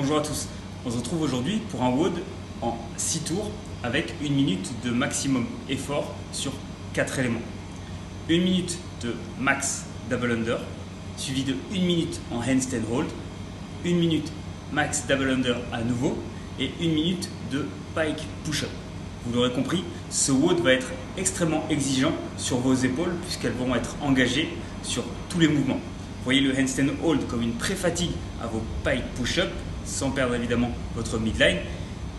Bonjour à tous, on se retrouve aujourd'hui pour un WOD en 6 tours avec 1 minute de maximum effort sur 4 éléments. 1 minute de max double under, suivi de 1 minute en handstand hold, 1 minute max double under à nouveau et 1 minute de pike push-up. Vous l'aurez compris, ce WOD va être extrêmement exigeant sur vos épaules puisqu'elles vont être engagées sur tous les mouvements. Voyez le handstand hold comme une pré-fatigue à vos pike push-up sans perdre évidemment votre midline.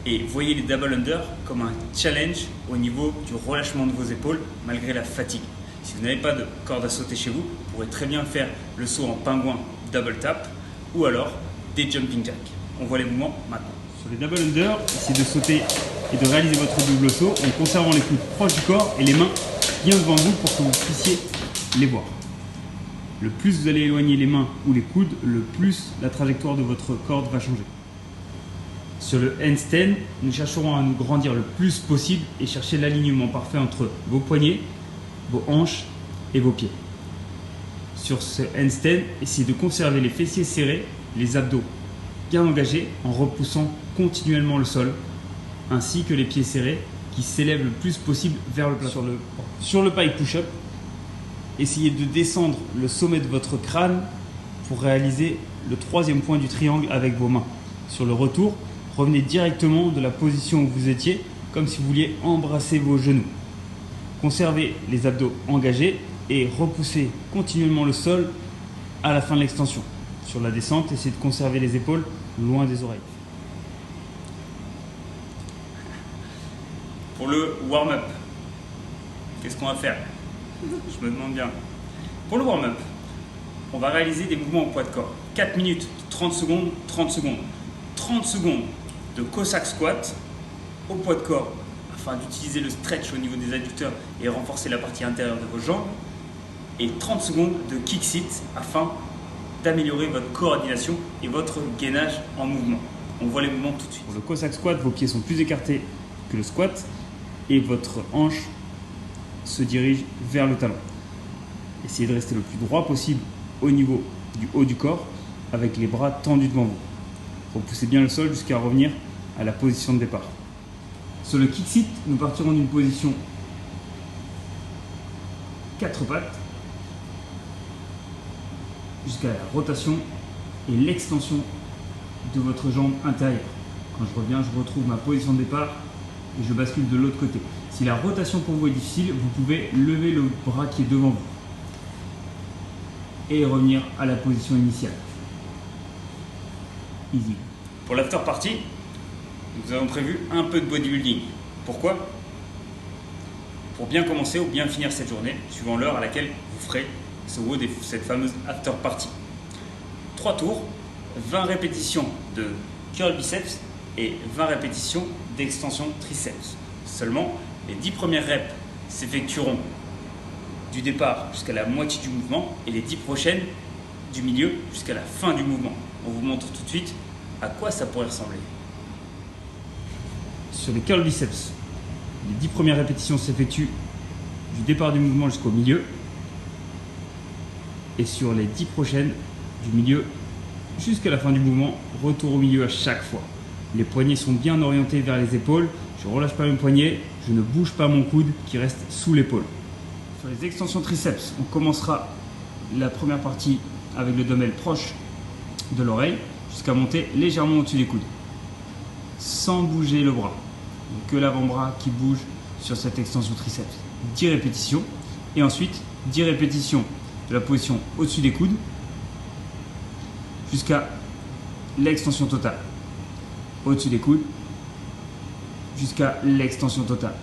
Et voyez les double under comme un challenge au niveau du relâchement de vos épaules malgré la fatigue. Si vous n'avez pas de corde à sauter chez vous, vous pourrez très bien faire le saut en pingouin double tap ou alors des jumping jacks. On voit les mouvements maintenant. Sur les double under, essayez de sauter et de réaliser votre double saut en conservant les coudes proches du corps et les mains bien devant vous pour que vous puissiez les voir. Le plus vous allez éloigner les mains ou les coudes, le plus la trajectoire de votre corde va changer. Sur le handstand, nous chercherons à nous grandir le plus possible et chercher l'alignement parfait entre vos poignets, vos hanches et vos pieds. Sur ce handstand, essayez de conserver les fessiers serrés, les abdos bien engagés en repoussant continuellement le sol, ainsi que les pieds serrés qui s'élèvent le plus possible vers le plafond. Sur le pike push-up, essayez de descendre le sommet de votre crâne pour réaliser le troisième point du triangle avec vos mains. Sur le retour, revenez directement de la position où vous étiez, comme si vous vouliez embrasser vos genoux. Conservez les abdos engagés et repoussez continuellement le sol à la fin de l'extension. Sur la descente, essayez de conserver les épaules loin des oreilles. Pour le warm-up, qu'est-ce qu'on va faire ? Je me demande bien. Pour le warm-up, on va réaliser des mouvements au poids de corps. 4 minutes, 30 secondes, 30 secondes. 30 secondes de Cossack squat au poids de corps afin d'utiliser le stretch au niveau des adducteurs et renforcer la partie intérieure de vos jambes. Et 30 secondes de kick sit afin d'améliorer votre coordination et votre gainage en mouvement. On voit les mouvements tout de suite. Pour le Cossack squat, vos pieds sont plus écartés que le squat et votre hanche se dirige vers le talon. Essayez de rester le plus droit possible au niveau du haut du corps avec les bras tendus devant vous. Repoussez bien le sol jusqu'à revenir à la position de départ. Sur le kick sit, nous partirons d'une position 4 pattes jusqu'à la rotation et l'extension de votre jambe intérieure. Quand je reviens, je retrouve ma position de départ et je bascule de l'autre côté. Si la rotation pour vous est difficile, vous pouvez lever le bras qui est devant vous et revenir à la position initiale. Easy. Pour l'after party, nous avons prévu un peu de bodybuilding. Pourquoi ? Pour bien commencer ou bien finir cette journée, suivant l'heure à laquelle vous ferez ce WOD et cette fameuse after party. 3 tours, 20 répétitions de curl biceps et 20 répétitions d'extension triceps. Seulement, les 10 premières reps s'effectueront du départ jusqu'à la moitié du mouvement et les 10 prochaines du milieu jusqu'à la fin du mouvement. On vous montre tout de suite à quoi ça pourrait ressembler. Sur les curl biceps, les 10 premières répétitions s'effectuent du départ du mouvement jusqu'au milieu et sur les 10 prochaines du milieu jusqu'à la fin du mouvement, retour au milieu à chaque fois. Les poignets sont bien orientés vers les épaules, je ne relâche pas mes poignets, je ne bouge pas mon coude qui reste sous l'épaule. Sur les extensions triceps, on commencera la première partie avec le dumbbell proche de l'oreille jusqu'à monter légèrement au-dessus des coudes, sans bouger le bras. Donc que l'avant-bras qui bouge sur cette extension triceps. 10 répétitions et ensuite 10 répétitions de la position au-dessus des coudes jusqu'à l'extension totale. Au-dessus des coudes jusqu'à l'extension totale.